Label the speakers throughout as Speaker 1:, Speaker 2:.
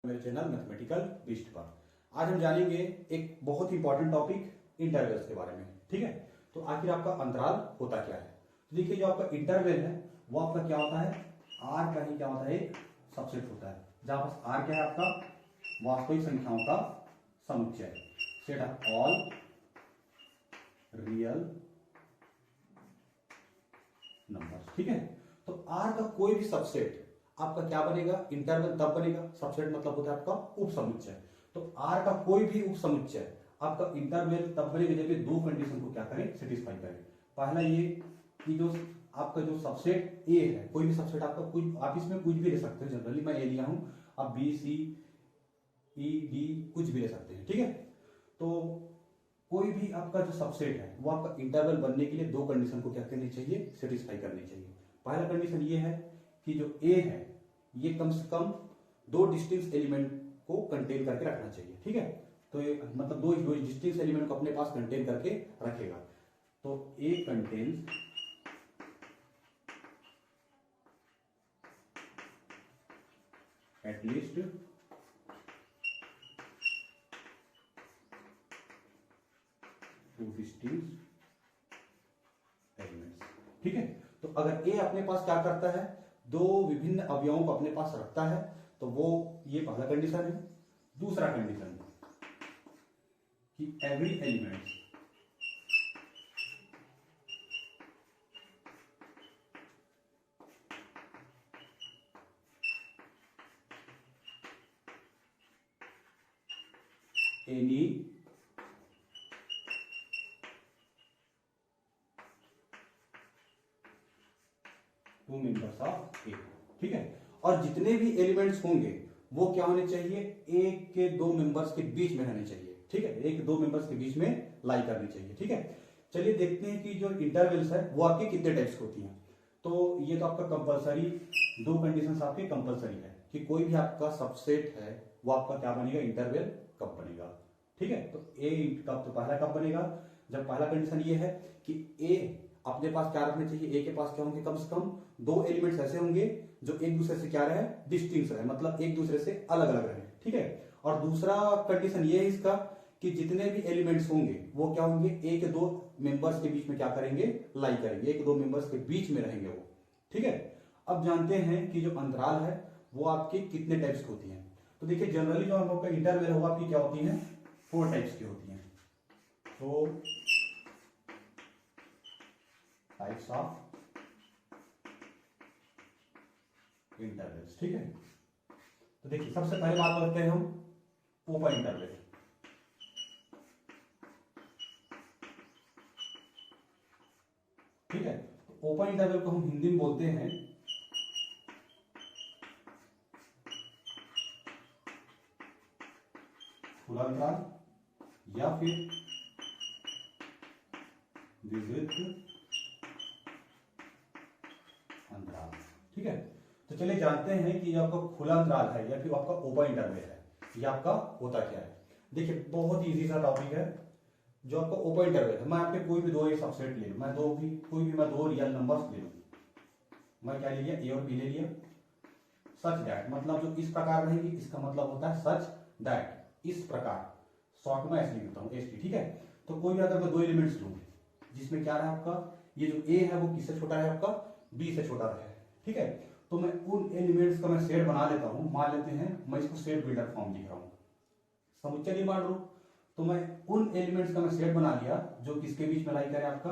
Speaker 1: मेरे channel mathematical beast पर आज हम जानेंगे एक बहुत ही इंपॉर्टेंट टॉपिक इंटरवल्स के बारे में। ठीक है, तो आखिर आपका अंतराल होता क्या है। तो देखिए, जो आपका इंटरवल है वो आपका क्या होता है, आर का ही क्या होता है, एक सबसेट होता है। जहां पर आर क्या है, आपका वास्तविक संख्याओं का समुच्चय, set of all real numbers. ठीक है, तो आर का कोई भी सबसेट आपका क्या बनेगा, इंटरवल तब बनेगा। सबसेट मतलब होता है आपका उप समुच्चय। तो आर का कोई भी उप समुच्चय आपका इंटरवल तब बनेगा जब ये दो कंडीशन को क्या करें, सेटिस्फाई करें। पहला ये कि जो आपका जो सबसेट ए है, कोई भी सबसेट आपका, कुछ आप इसमें कुछ भी ले सकते हो। जनरली मैं ए लिया हूं, आप बी सी ई डी कुछ भी ले सकते हैं। ठीक है, तो कोई भी आपका जो सबसेट है वो आपका इंटरवल बनने के लिए दो कंडीशन को क्या करनी चाहिए, सेटिस्फाई करनी चाहिए। पहला कंडीशन ये है कि जो ए है ये कम से कम दो डिस्टिंक्ट एलिमेंट को कंटेन करके रखना चाहिए। ठीक है, तो ये मतलब दो डिस्टिंक्ट एलिमेंट को अपने पास कंटेन करके रखेगा। तो A contains at least two distinct elements. ठीक है, तो अगर ए अपने पास क्या करता है, दो विभिन्न अवयवों को अपने पास रखता है, तो वो ये पहला कंडीशन है। दूसरा कंडीशन कि every element any two members of A. ठीक है, और जितने भी एलिमेंट्स होंगे वो क्या होने चाहिए, एक के दो मेंबर्स के बीच में रहने चाहिए। ठीक है, एक दो मेंबर्स के बीच में लाई करनी चाहिए। ठीक है, चलिए देखते हैं कि जो इंटरवल्स है वो आपके कितने टाइप्स होती हैं। तो ये तो आपका कंपलसरी, दो कंडीशंस आपके कंपलसरी है कि कोई भी आपका सबसेट है वो आपका क्या बनेगा, इंटरवल कब बनेगा। ठीक है, तो ए कब, तो पहला कब बनेगा, जब पहला कंडीशन ये है कि ए अपने पास क्या रखने चाहिए, ए के पास क्या होंगे, कम से कम दो एलिमेंट्स ऐसे होंगे जो एक दूसरे से क्या रहे, डिस्टिंक्ट रहे, मतलब एक दूसरे से अलग अलग रहे। ठीक है, और दूसरा कंडीशन ये है इसका कि जितने भी एलिमेंट्स होंगे वो क्या होंगे, एक के दो मेंबर्स के बीच में क्या करेंगे, लाई करेंगे, एक दो मेंबर्स के बीच में रहेंगे वो। ठीक है, अब जानते हैं कि जो अंतराल है वो आपकी कितने टाइप्स की होती है। तो देखिए, जनरली जो आपका इंटरवल है वो आपकी क्या होती है, 4 टाइप्स की होती है। तो टाइप्स ऑफ इंटरवल्स। ठीक है, तो देखिए सबसे पहले बात करते हैं हम ओपन इंटरवल। ठीक है, तो ओपन इंटरवल को हम हिंदी में बोलते हैं खुला अंतराल या फिर द्विवृत्त अंतराल। ठीक है, तो चलिए जानते हैं कि ये आपका खुला अंतराल है या फिर आपका ओपन इंटरवल है, ये आपका होता क्या है। देखिए, बहुत इजी सा टॉपिक है। जो आपका ओपन इंटरवल है, मैं आपके कोई भी दो सबसेट ले लूं, मैं दो रियल नंबर्स ले लूं, मैं क्या ले लिया, ए और बी ले लिया। सच दैट मतलब जो इस प्रकार रहेगी, इसका मतलब होता है सच दैट, इस प्रकार, शॉर्ट में ऐसे लिखता हूं, एस टी। ठीक है, तो कोई भी अगर मैं दो एलिमेंट्स लूं जिसमें क्या रहा आपका, ये जो ए है वो किससे छोटा है, आपका बी से छोटा है। ठीक है, तो मैं उन एलिमेंट्स का मैं सेट बना लेता हूं। मान लेते हैं मैं इसको सेट बिल्डर फॉर्म लिख रहा हूं, समुच्चय निर्माण रूप। तो मैं उन एलिमेंट्स का मैं सेट बना लिया जो किसके बीच में लाई करे, आपका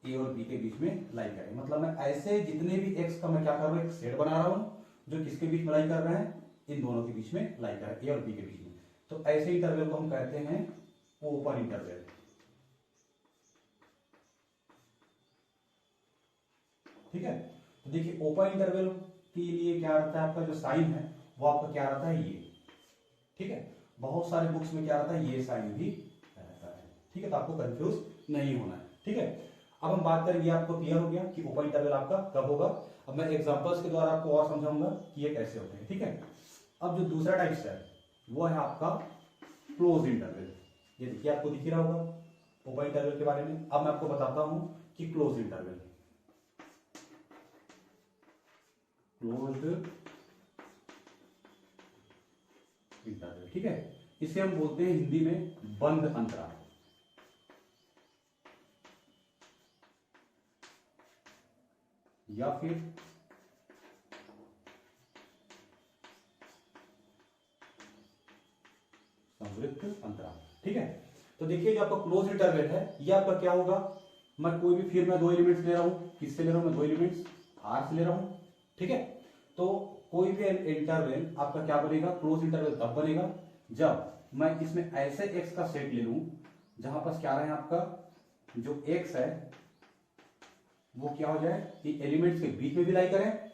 Speaker 1: ए और बी के बीच में लाई करे। मतलब मैं ऐसे जितने भी एक्स का मैं क्या कर रहा हूं, एक सेट बना रहा हूं जो किसके बीच में लाई कर रहे हैं, इन दोनों के बीच में लाई कर रहे हैं, ए और बी के बीच में। तो ऐसे इंटरवल को हम कहते हैं ओपन इंटरवल। ठीक है, तो देखिए ओपन इंटरवल के लिए क्या रहता है, आपका जो साइन है वो आपका क्या रहता है, ये। ठीक है, बहुत सारे बुक्स में क्या रहता है, ये साइन भी रहता है। ठीक है, तो आपको कंफ्यूज नहीं होना है। ठीक है, अब हम बात करेंगे, आपको क्लियर हो गया कि ओपन इंटरवल आपका कब होगा। अब मैं एग्जांपल्स के द्वारा आपको और समझाऊंगा कि ये कैसे होते हैं। ठीक है, अब जो दूसरा टाइप्स है वो है आपका क्लोज इंटरवल। ये देखिए, आपको दिख रहा होगा ओपन इंटरवल के बारे में। अब मैं आपको बताता हूं कि क्लोज इंटरवल, क्लोज्ड इंटरवल। ठीक है, इसे हम बोलते हैं हिंदी में बंद अंतराल, या फिर संवृत्त अंतराल। ठीक है, तो देखिए जो आपका क्लोज इंटरवल है ये आपका क्या होगा, मैं कोई भी, फिर मैं दो एलिमेंट्स ले रहा हूं, किससे ले रहा हूं मैं, दो एलिमेंट्स आर से ले रहा हूं। ठीक है, तो कोई भी इंटरवल आपका क्या बनेगा, क्लोज इंटरवल तब बनेगा जब मैं इसमें ऐसे एक्स का सेट ले लूं जहां पर क्या रहे आपका जो एक्स है वो क्या हो जाए, इन एलिमेंट्स के बीच में भी लाई करें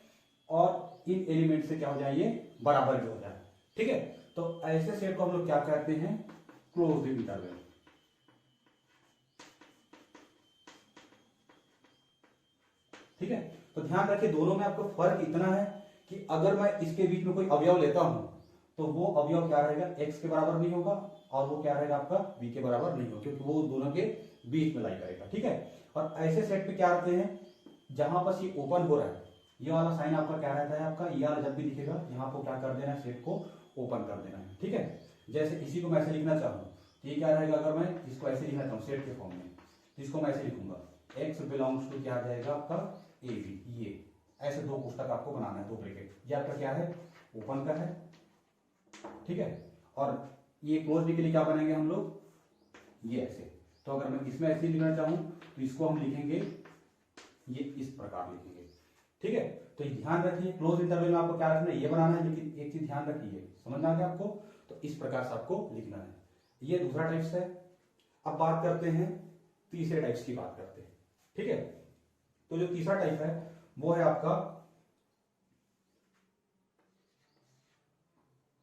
Speaker 1: और इन एलिमेंट से क्या हो जाए, ये बराबर भी हो जाए। ठीक है, तो ऐसे सेट को हम लोग क्या कहते हैं, क्लोज्ड इंटरवल। ठीक है, तो ध्यान रखिए दोनों में आपको फर्क इतना है कि अगर मैं इसके बीच में कोई अवयव लेता हूं तो वो अवयव क्या रहेगा, x के बराबर नहीं होगा, और वो क्या रहेगा आपका v के बराबर नहीं होगा, क्योंकि वो दोनों के बीच में लाई करेगा। ठीक है, और ऐसे सेट पे क्या रहते हैं जहां पर ये ओपन हो रहा है, ये वाला साइन आपका क्या रहता है, आपका ये वाला जब भी दिखेगा यहाँ को क्या कर देना है, सेट को ओपन कर देना है। ठीक है, जैसे इसी को मैं ऐसे लिखना चाहूँ तो ये क्या रहेगा, अगर मैं इसको ऐसे लिखना चाहूँ सेट के फॉर्म में तो इसको मैं ऐसे लिखूंगा, x बिलोंग्स टू क्या आ जाएगा आपका ए बी, ये ऐसे दो पुस्तक आपको बनाना है, दो ब्रैकेट, ये आपका क्या है, ओपन का है। ठीक है, और ये क्लोज के लिए क्या बनेंगे हम लोग, ये ऐसे। तो अगर मैं इसमें ऐसे लिखना चाहूं तो इसको हम लिखेंगे ये इस प्रकार लिखेंगे। ठीक है, तो ध्यान रखिए क्लोज इंटरवल में आपको क्या रखना है, ये बनाना है, लेकिन एक चीज ध्यान रखिए, समझ में आ गया आपको, तो इस प्रकार से आपको लिखना है। ये दूसरा टाइप्स है। अब बात करते हैं तीसरे टाइप्स की बात करते हैं। ठीक है, तो जो तीसरा टाइप है वो है आपका,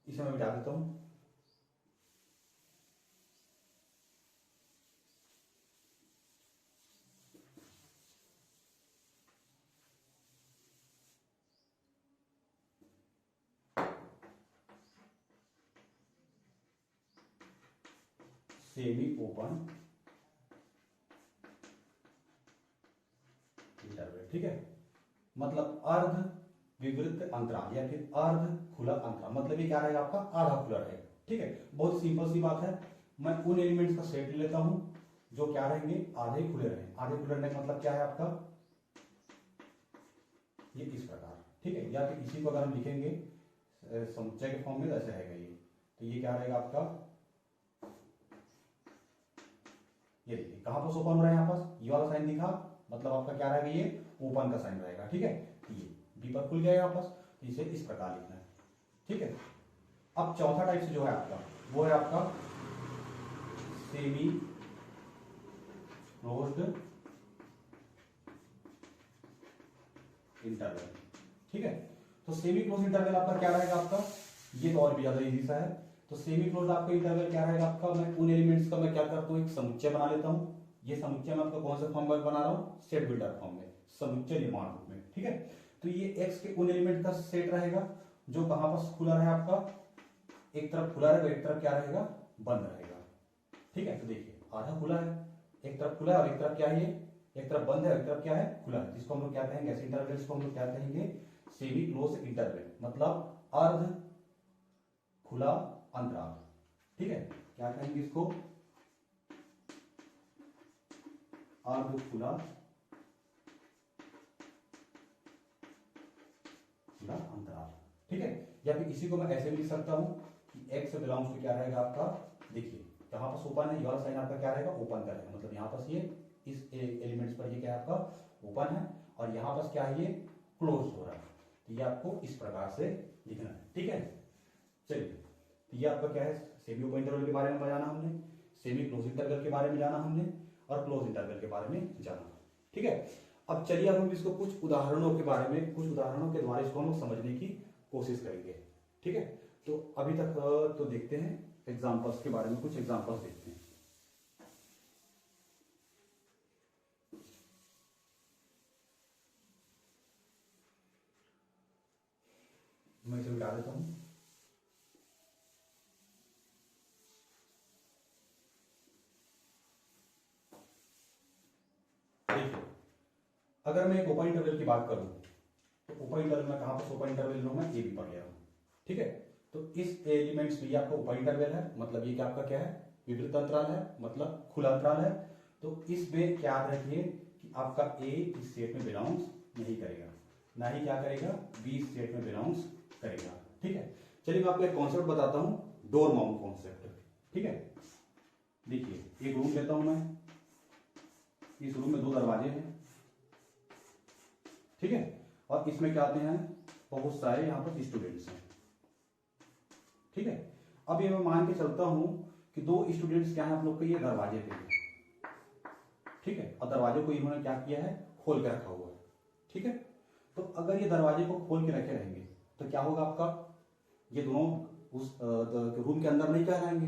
Speaker 1: इसे मैं मिटा देता हूं, सेमी ओपन इंटरवल। ठीक है, मतलब अर्ध विवृत अंतराल या फिर अर्ध खुला अंतराल, मतलब ये क्या रहेगा आपका, आधा खुला रहेगा। ठीक है, बहुत सिंपल सी बात है, मैं उन एलिमेंट्स का सेट ले लेता हूं जो क्या रहेंगे, आधे खुले रहेंगे। आधे खुले रहने का मतलब क्या है आपका, ये इस प्रकार। ठीक है, या फिर इसी को अगर हम लिखेंगे समुच्चय के फॉर्म में ऐसे रहेगा ये, तो ये क्या रहेगा आपका, ये देखिए कहां पर ओपन हो रहा है, यहाँ पर ये वाला साइन दिखा, मतलब आपका क्या रहेगा, ये ओपन का साइन रहेगा। ठीक है, ये बी पर खुल गया यहाँ पर, तो इसे इस प्रकार लिखना है। ठीक है, अब चौथा टाइप से जो है आपका वो है आपका सेमी क्लोज्ड इंटरवल। ठीक है, तो सेमी क्लोज इंटरवल आपका क्या रहेगा आपका, ये तो और भी ज्यादा इजी सा है। तो सेमी क्लोज आपका इंटरवल क्या रहेगा आपका, मैं उन एलिमेंट्स का मैं क्या करता हूँ, एक समुच्चय बना लेता हूँ। ये समुच्चय मैं आपका कौन से फॉर्म में बना रहा हूँ, सेट बिल्डर फॉर्म में, समुच्चय निर्माण रूप में। ठीक है, तो ये एक्स के उन एलिमेंट का सेट रहेगा जो कहां पर खुला रहे आपका, एक तरफ खुला रहेगा, एक तरफ क्या रहेगा, बंद रहेगा। ठीक है, तो देखिए आधा खुला है, एक तरफ खुला है और एक तरफ क्या है, ये एक तरफ बंद है और एक तरफ क्या है, खुला है, जिसको हम लोग क्या कहेंगे, ऐसे इंटरवल को हम लोग क्या कहेंगे, सेमी क्लोज इंटरवल, मतलब अर्ध खुला अंतराल। ठीक है, क्या कहेंगे इसको, अर्ध खुला अंतराल। ठीक है, या फिर इसी को मैं ऐसे भी लिख सकता हूं कि x बिलोंग्स टू क्या रहेगा आपका, देखिए यहां पर ओपन है, ये वाला साइन आपका क्या रहेगा, ओपन का रहेगा, मतलब यहां पर ये इस एलिमेंट्स पर ये क्या है आपका ओपन है, और यहां पर क्या है, ये क्लोज हो रहा है। तो ये आपको इस प्रकार से लिखना है। ठीक है, चलिए, तो ये आपका क्या है, सेमी ओपन इंटरवल के बारे में जाना हमने, सेमी क्लोज इंटरवल के बारे में जाना हमने, और क्लोज इंटरवल के बारे में जाना। ठीक है, अब चलिए अब हम इसको कुछ उदाहरणों के बारे में, कुछ उदाहरणों के द्वारा इसको हम लोग समझने की कोशिश करेंगे। ठीक है, तो अभी तक तो देखते हैं एग्जांपल्स के बारे में, कुछ एग्जांपल्स देखते हैं। मैं इसे मिटा देता हूं। देखिए, अगर मैं एक ओपन इंटरवल की बात करूं तो ओपन इंटरवल में कहां पर ओपन इंटरवल लूंगा, ए बी पर ले रहा हूं। ठीक है, तो इस एलिमेंट्स में ये आपका ओपन इंटरवल है, मतलब ये क्या आपका क्या है, विवृत अंतराल है, मतलब खुला अंतराल है। तो इसमें क्या याद रखिए कि आपका ए इस सेट में बिलोंग्स नहीं करेगा, ना ही क्या करेगा, बी इस सेट में बिलोंग्स करेगा। ठीक है, चलिए मैं आपको एक कॉन्सेप्ट बताता हूं, डोर माउंट कॉन्सेप्ट। ठीक है, देखिए एक रूम लेता हूं मैं, इस रूम में 2 दरवाजे हैं। ठीक है, और इसमें क्या आते हैं, बहुत सारे यहाँ पर स्टूडेंट्स हैं। ठीक है, अब ये मैं मान के चलता हूं कि 2 स्टूडेंट्स क्या है आप लोग के, ये दरवाजे पे हैं। ठीक है, और दरवाजे को इन्होंने क्या किया है, खोल के रखा हुआ है। ठीक है, तो अगर ये दरवाजे को खोल के रखे रहेंगे तो क्या होगा आपका, ये दोनों उस रूम के अंदर नहीं कहलाएंगे,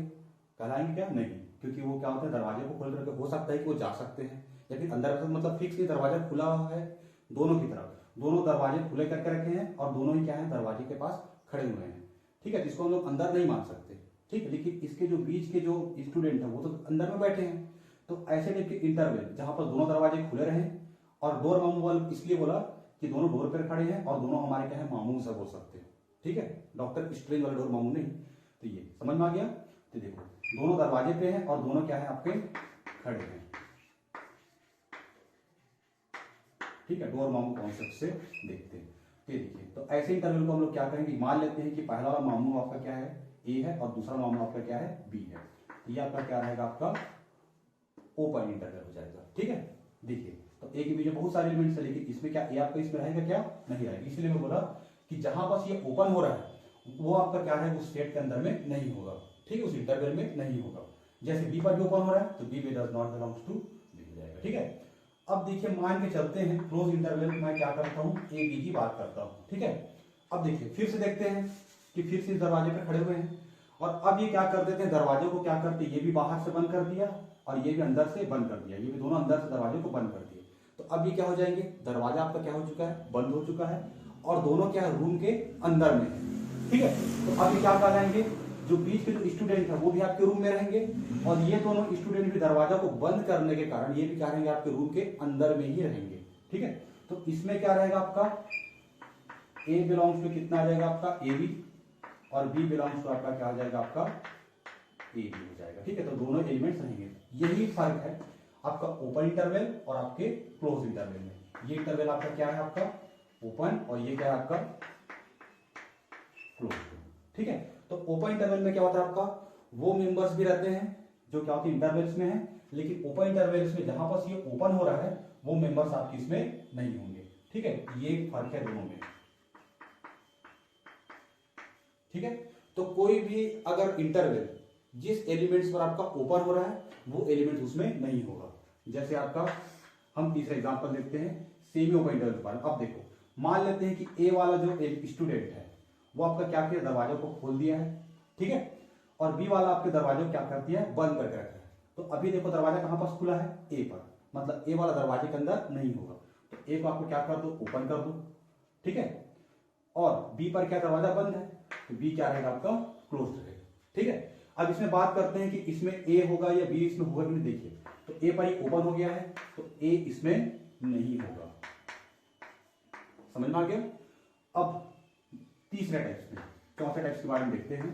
Speaker 1: कहलाएंगे क्या, नहीं, क्योंकि वो क्या होता है, दरवाजे को खोल करके हो सकता है कि वो जा सकते हैं, लेकिन अंदर मतलब फिक्स नहीं, दरवाजा खुला हुआ है दोनों की तरफ, दोनों दरवाजे खुले करके रखे हैं और दोनों ही क्या है, दरवाजे के पास खड़े हुए हैं। ठीक है, जिसको हम लोग अंदर नहीं मान सकते। ठीक है, लेकिन इसके जो बीच के जो स्टूडेंट है वो तो अंदर में बैठे हैं। तो ऐसे टाइप के इंटरवल जहां पर दोनों दरवाजे खुले रहे, और डोर मामू वाले इसलिए बोला कि दोनों डोर पर खड़े हैं और दोनों हमारे क्या है, मामू से बोल सकते हैं। ठीक है, डॉक्टर स्ट्रेंज वाला डोर मामू नहीं। तो ये समझ में आ गया। तो देखो दोनों दरवाजे पे हैं और दोनों क्या है, आपके खड़े हैं। ठीक है, डोर मामू कॉन्सेप्ट से देखते हैं। तो देखिए, तो ऐसे इंटरवल को हम लोग क्या करेंगे, मान लेते हैं कि पहला वाला मामू आपका क्या है, ए है, और दूसरा मामू आपका क्या है, बी है। तो ये आपका क्या रहेगा, आपका ओपन इंटरवल हो जाएगा। ठीक है, देखिए तो ए के बीच में बहुत सारे एलिमेंट्स है, लेकिन इसमें क्या ए आपका इसमें रहेगा क्या, नहीं रहेगा। इसलिए मैं बोला कि जहां बस ये ओपन हो रहा है वो आपका क्या है, उस सेट के अंदर में नहीं होगा। ठीक है, उस इंटरवल में नहीं होगा। जैसे बी पर भी ओपन हो रहा है तो बी में does not belongs to B हो जाएगा। ठीक है, अब देखिए मान के चलते हैं क्लोज इंटरवल में क्या करता हूं, ए बी की बात करता हूं। ठीक है, अब देखिए फिर से देखते हैं कि फिर से इस दरवाजे पे खड़े हुए हैं, और अब ये क्या कर देते हैं, दरवाजे को क्या करते हैं, ये भी बाहर से बंद कर दिया और ये भी अंदर से बंद कर दिया, ये भी दोनों अंदर से दरवाजे को बंद कर दिए। तो अब ये क्या हो जाएंगे, दरवाजा आपका क्या हो चुका है, बंद हो चुका है, और दोनों क्या है, रूम के अंदर में है। ठीक है, तो अब ये क्या कहलाएंगे, जो बीच के जो स्टूडेंट है वो भी आपके रूम में रहेंगे, और ये दोनों स्टूडेंट भी दरवाजा को बंद करने के कारण ये भी क्या रहेंगे, आपके रूम के अंदर में ही रहेंगे। ठीक है, तो इसमें क्या रहेगा आपका, ए बिलोंग्स टू कितना आ जाएगा आपका, ए बी, और बी बिलोंग्स टू आपका क्या आ जाएगा, आपका ए बी हो जाएगा। ठीक है, तो दोनों एलिमेंट्स रहेंगे। यही फर्क है आपका ओपन इंटरवल और आपके क्लोज इंटरवल में। ये इंटरवल आपका क्या है, आपका ओपन, और ये क्या है, आपका क्लोज। ठीक है, तो ओपन इंटरवल में क्या होता है, आपका वो मेंबर्स भी रहते हैं जो क्या होते हैं, इंटरवल्स में है, लेकिन ओपन इंटरवल्स में जहां पर ये ओपन हो रहा है वो मेंबर्स आपके इसमें नहीं होंगे। ठीक है, ये फर्क है दोनों में। ठीक है, तो कोई भी अगर इंटरवल जिस एलिमेंट्स पर आपका ओपन हो रहा है वो एलिमेंट उसमें नहीं होगा। जैसे आपका हम तीसरा एग्जांपल देखते हैं सेमी ओपन इंटरवल के बारे में। अब देखो मान लेते हैं कि ए वाला जो स्टूडेंट है वो आपका क्या किया, दरवाजे को खोल दिया है। ठीक है, और बी वाला आपके दरवाजे को क्या कर दिया है, बंद करके रखा है। तो अभी देखो दरवाजा कहां पास खुला है, ए पर, मतलब ए वाला दरवाजे के अंदर नहीं होगा। तो ए को आपको क्या कर दो, ओपन कर दो। ठीक है, और बी पर क्या दरवाजा बंद है तो बी क्या रहेगा, आपका क्लोज रहेगा। ठीक है, अब इसमें बात करते हैं कि इसमें ए होगा या बी इसमें होगा कि नहीं। देखिए तो ए पर ही ओपन हो गया है तो ए इसमें नहीं होगा। समझ में आ गया। अब तीसरे टाइप्स में, चौथे टाइप्स के बारे में देखते हैं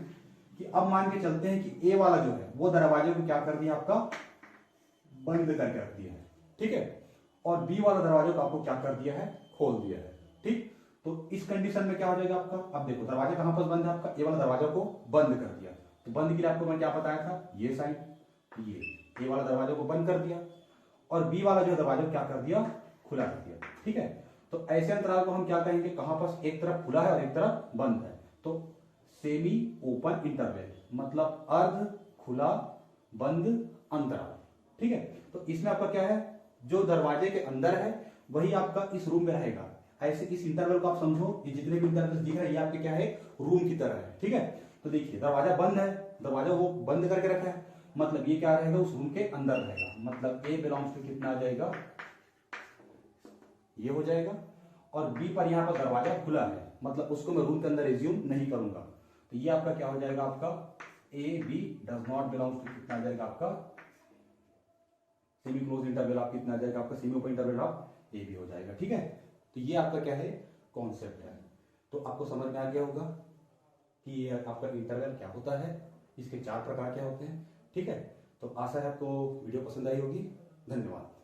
Speaker 1: कि अब मान के चलते हैं कि ए वाला जो है वो दरवाजे को क्या कर दिया, आपका बंद करके रख दिया है। ठीक है, और बी वाला दरवाजे को आपको क्या कर दिया है, खोल दिया है। ठीक, तो इस कंडीशन में क्या हो जाएगा आपका, अब देखो दरवाजा कहां पर बंद है, आपका ए वाला दरवाजा को बंद कर दिया। तो बंद के लिए आपको मैं क्या बताया था, ये साइन, ये ए वाला दरवाजा को बंद कर दिया और बी वाला जो दरवाजा को क्या कर दिया, खुला कर दिया। ठीक है, तो ऐसे अंतराल को हम क्या कहेंगे, कहां पर एक तरफ खुला है और एक तरफ बंद है, तो सेमी ओपन इंटरवल, मतलब अर्ध खुला बंद अंतराल। ठीक है, तो इसमें आपका क्या है, जो दरवाजे के अंदर है वही आपका इस रूम में रहेगा। ऐसे इस इंटरवल को आप समझो, ये जितने भी इंटरवल दिख रहे हैं ये आपके क्या है, रूम की तरह है। ठीक है, तो देखिए दरवाजा बंद है, दरवाजा वो बंद करके रखा है, मतलब ये क्या रहेगा, उस रूम के अंदर रहेगा। मतलब ए बिलोंग्स टू कितना आ जाएगा, ये हो जाएगा। और बी पर यहां पर दरवाजा खुला है, मतलब उसको मैं रूम के अंदर एज्यूम नहीं करूंगा। तो ये आपका क्या हो जाएगा, आपका A B does not belongs to कितना आ जाएगा, आपका सेमी क्लोज इंटरवल आप कितना आ जाएगा, आपका सेमी ओपन इंटरवल आप ए बी हो जाएगा। ठीक है, तो ये आपका क्या है, कॉन्सेप्ट है। तो आपको समझ में आ गया होगा कि ये आपका इंटरवल क्या होता है, इसके 4 प्रकार क्या होते हैं। ठीक है, तो आशा है आपको वीडियो पसंद आई होगी। धन्यवाद।